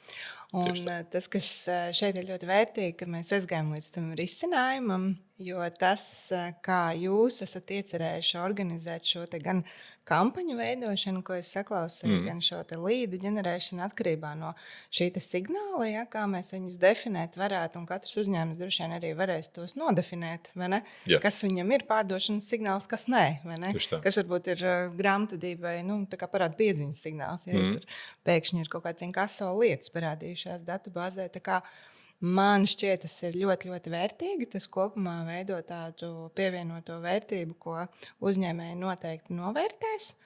Un tas, kas šeit ir ļoti vērtīgi, ka mēs aizgājām līdz tam risinājumam, jo tas, kā jūs esat iecerējuši organizēt šo gan kampaņu veidošanu, ko es saklausīju, gan šo līdu ģenerēšanu atkarībā no šī signāla, ja, kā mēs viņus definēt varētu, un katrs uzņēmums droši vien arī varēs tos nodefinēt, vai ne? Jā. Kas viņam ir pārdošanas signāls, kas nē, vai ne? Kas varbūt ir grāmatvedībai, tā kā parāda pieziņas signāls, ja tur pēkšņi ir kaut kāds inkaso lietas parādījušās datubāzē, tā kā man šķiet, tas ir ļoti, ļoti vērtīgi. Tas kopumā veido tādu pievienoto vērtību, ko uzņēmēji noteikti novērtēs.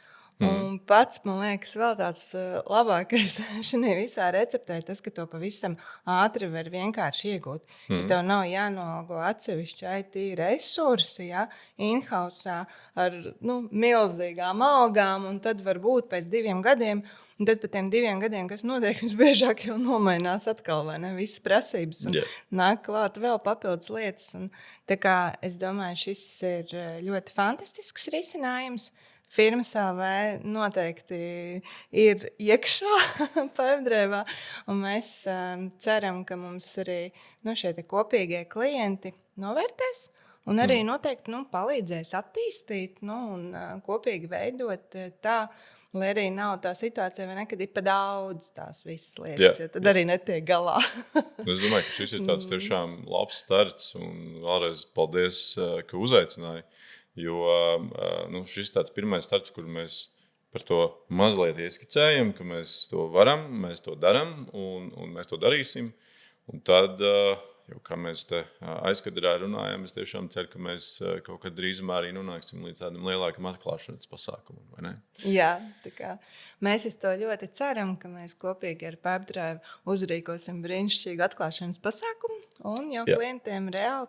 Un pats, man liekas, vēl tāds labākais šajā visā receptē ir tas, ka to pavisam ātri var vienkārši iegūt. Ja tev nav jānolgo atsevišķi IT resursi, ja, in-house ar milzīgām algām, un tad varbūt pēc 2 gadiem. Un tad pēc 2 gadiem, kas notiek, visbiežāk jau nomainās atkal, vai ne? Visas prasības. Nāk klāt vēl papildus lietas. Un, tā kā es domāju, šis ir ļoti fantastisks risinājums. firma SAV noteikti ir iekšā Pipedrive. Mēs ceram, ka mums arī šie kopīgie klienti novērtēs. Un arī noteikti palīdzēs attīstīt un kopīgi veidot tā, lai arī nav tā situācija, kad ir pa daudz tās visas lietas, jo tad arī netiek galā. Es domāju, ka šis ir tāds tiešām labs starts. Un vēlreiz paldies, ka uzaicināji. Jo šis ir tāds pirmais starts, kur mēs par to mazliet ieskicējam, ka mēs to varam, mēs to darām un mēs to darīsim. Un tad, jau kā mēs te aizkadrā runājam, es tiešām ceru, ka mēs kaut kad drīzumā arī nonāksim līdz tādam lielākam atklāšanas pasākumam, vai ne? Jā, tā kā mēs uz to ļoti ceram, ka mēs kopīgi ar Pipedrive uzrīkosim brīnišķīgu atklāšanas pasākumu un jau klientiem reāli